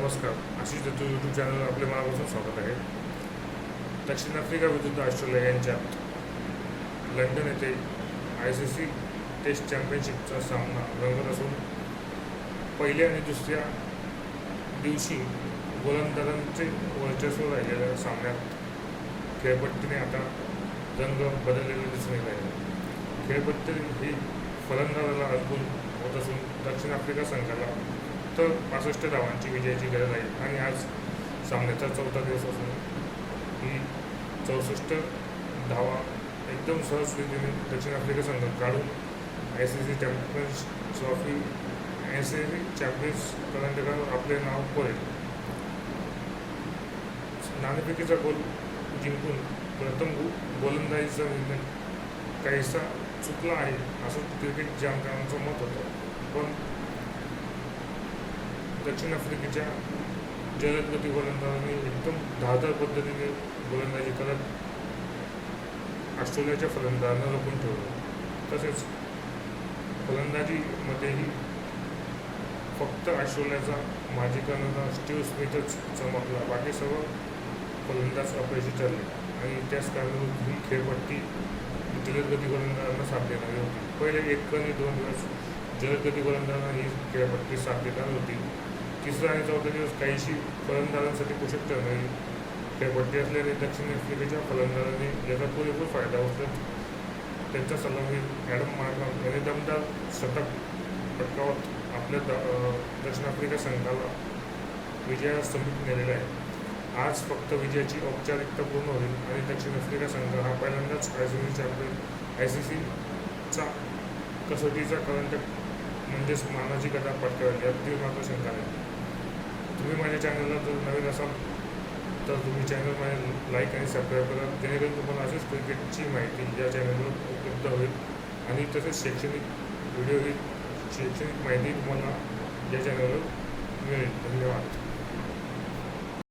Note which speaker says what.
Speaker 1: नमस्कार. आशिष दत्त यूट्यूब चॅनलवर आपले मनापासून स्वागत आहे. दक्षिण आफ्रिका विरुद्ध ऑस्ट्रेलिया यांच्यात लंडन येथे ICC टेस्ट चॅम्पियनशिपचा सामना रंगत असून पहिल्या आणि दुसऱ्या दिवशी गोलंदाजांचे वर्चस्व राहिलेल्या सामन्यात खेळपट्टीने आता रंग बदललेले दिसून येत आहे. खेळपट्टी ही फलंदाजाला अडकून होत असून दक्षिण आफ्रिका संघाला तर 65 धावांची विजयाची गरज आहे आणि आज सामन्याचा चौथा दिवस असून ही 64 धावा एकदम सहज रीतीने दक्षिण आफ्रिका संघ काढून ICC champions trophy ICC champions करंडकावर आपले नाव पडेल. नाणेफेकीचा गोल जिंकून प्रथम गोलंदाजीचा निर्णय काहीसा चुकला आहे असं क्रिकेट जाणकारांचं मत होतं. पण दक्षिण आफ्रिकेच्या जलदगती गोलंदाजांनी एकदम धारदार पद्धतीने गोलंदाजी करत ऑस्ट्रेलियाच्या फलंदाजांना रोखून ठेवलं. तसेच फलंदाजीमध्येही फक्त ऑस्ट्रेलियाचा माजी कर्णधार स्टीव्ह स्मिथच चमकला. बाकी सर्व फलंदाज अपयशी ठरले आणि त्याच कारणीभूत ही खेळपट्टी जलदगती गोलंदाजांना साथ देणारी होती. पहिले 1 आणि 2 दिवस जलदगती गोलंदाजांना ही खेळपट्टी साथ देणार होती. तिसरा आणि चौथा दिवस काहीशी फलंदाजांसाठी पोषक ठरणारी खेळपट्टी असल्याने दक्षिण आफ्रिकेच्या फलंदाजांनी याचा पुरेपूर फायदा उचलत त्यांचा सलामीवीर ॲडम मार्करम यांनी दमदार शतक पटकावत आपल्या दक्षिण आफ्रिका संघाला विजयास समीप नेलेला आहे. आज फक्त विजयाची औपचारिकता पूर्ण होईल आणि दक्षिण आफ्रिका संघ हा पहिल्यांदाच ICCचा कसोटीचा करंडक म्हणजेच मानाची गदा पटकावेल यात मात्र शंका नाही. तुम्ही माझ्या चॅनलला जर नवीन असाल तर तुम्ही चॅनल माझ्या लाईक आणि सबस्क्राईब करा, जेणेकरून तुम्हाला अशीच क्रिकेटची माहिती या चॅनलवर उपलब्ध होईल आणि तसेच शैक्षणिक माहिती तुम्हाला या चॅनलवर मिळेल. धन्यवाद.